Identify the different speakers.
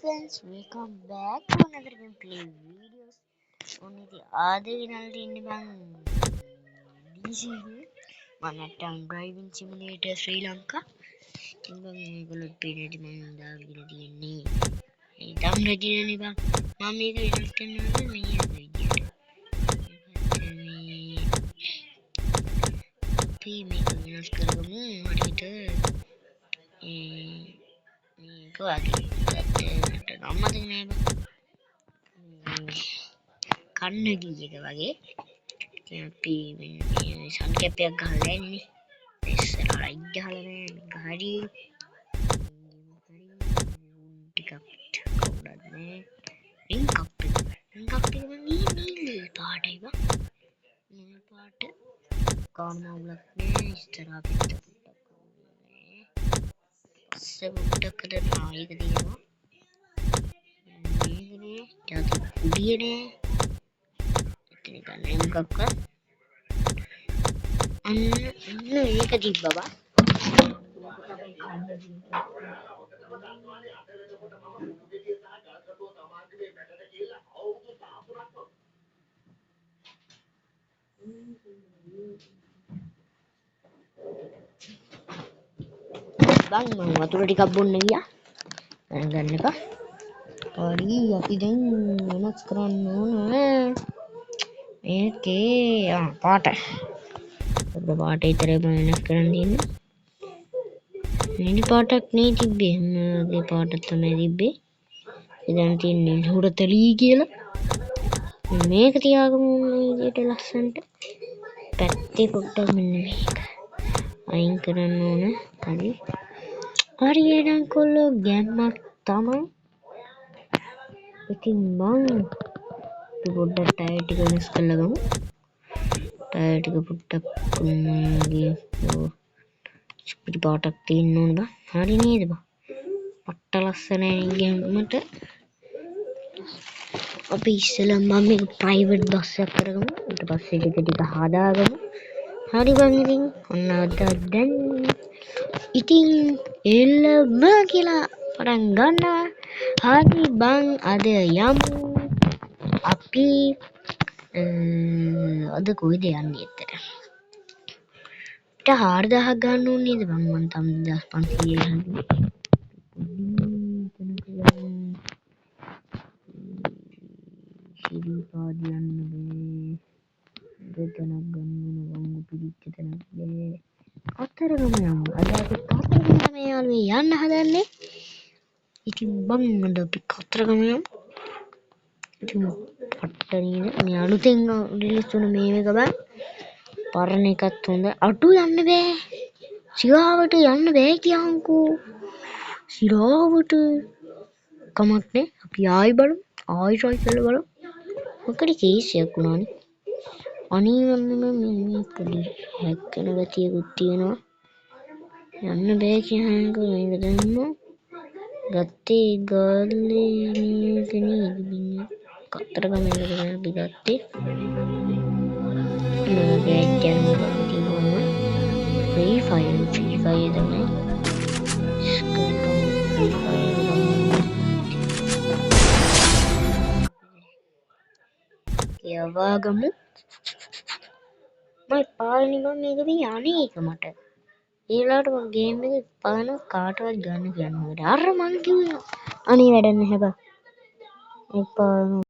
Speaker 1: friends, welcome back to another gameplay videos. Only the other in DC Manhattan Driving Simulator Sri Lanka. Timbang gonna be ready man the DNA. I'm ready anybang. Mommy the can me make a winner's කරගමු හරියට මේක වගේ මට නම් මතක නෑ කන්න ගිය එක වගේ අපි සන් කැප් එකක් ගහලා ඉන්නේ ඉස්සරහා ගහලා නෑ හරි ටිකක් කවුරුත් නෑ රින් කප් එක නිල් පාටයි බා නිල් පාට කාමවලක් නෑ ඉස්සරහා පිට පොඩ්ඩක් කරලා ආයෙක තියෙනවා මේකනේ තාත් කුඩියනේ එතන ගන්න මොකක්වත් අන්න ඒක තිබ්බා බා bang mang වතුර ටිකක් බොන්න ගියා ගන්න එක හරි අපි දැන් වෙනස් කරන්න ඕන මේකේ පාට පාට විතරයි වෙනස් කරන්න තියෙන්නේ නිල් පාටක් නේ තිබ්බේ මේ පාට තමයි තිබ්බේ ඉතින් තියෙන්නේ හුරතලී කියලා මේක තියාගමු මේ විදියට ලස්සනට පැත්තේ පොඩ්ඩක් මෙන්න මේක අයින් කරන්න ඕන හරි හරියටම කොල්ලෝ ගැම්මක් තමයි ඉතින් මං පොඩ්ඩක් ටයර් ටික වෙනස් කරලා ගමු ටයර් ටික පොඩ්ඩක් ස්පීඩ් පාටක් තියෙන්න ඕන බා හරි නේද බා පට්ට ලස්සනයි ගැම්මට අපි ඉස්සෙල්ලා මම මේක ප්‍රයිවට් බස් එකක් කරගමු ඊට පස්සේ ටික හදාගමු හරි බං ඉතින් ඔන්න අද දැන් ඉතින් එල්ලම කියලා පටන් ගන්නවා හරි බං අද යමු අපි අද කොහෙද යන්නේ ඇත්තට අපිට 4000ක් ගන්න ඕනේ නේද බං මම තම 2500 යන්නේ සිරිපාදියන්න බේ දෙතනක් ගන්න ඕන වංගු පිළිච්ච තැනක් බේ කතරගම යමු අද අපි කතරගම මේ යාළුවේ යන්න හදන්නේ ඉතින් බං අද අපි කතරගම යමු ඉතින් පට්ටනියද මේ අලුතෙන් රිලීස් වුණ මේ එක බං පරණ එකත් හොඳ අඩු යන්න බෑ සිරාවට යන්න බෑ කියන්කෝ සිරාවට කමක් නෑ අපි ආයි බලමු ආයි try කරලා බලමු මොකද කේස් එකක් වුණානේ අනිවාර්යයෙන්ම මේ පොඩි හැක් කරන ගතියකුත් තියෙනවා යන්න බෑ කියන්කෝ මේක දැම්මා ගත්තේ ගාල්ලේ මේක නේද බින්නේ කතරගම එක තමයි අපි ගත්තේ මේක ගැන තියෙනවා free fire තමයි free fire යවගමු මම පාන්නේ මම මේක මේ අනේ එක මට ඊළාට මම ගේම් එක පාන කාටවත් ගන්න කියන්නේ අර මං කිව්වා අනේ වැඩක් නැහැ බා මේ පාන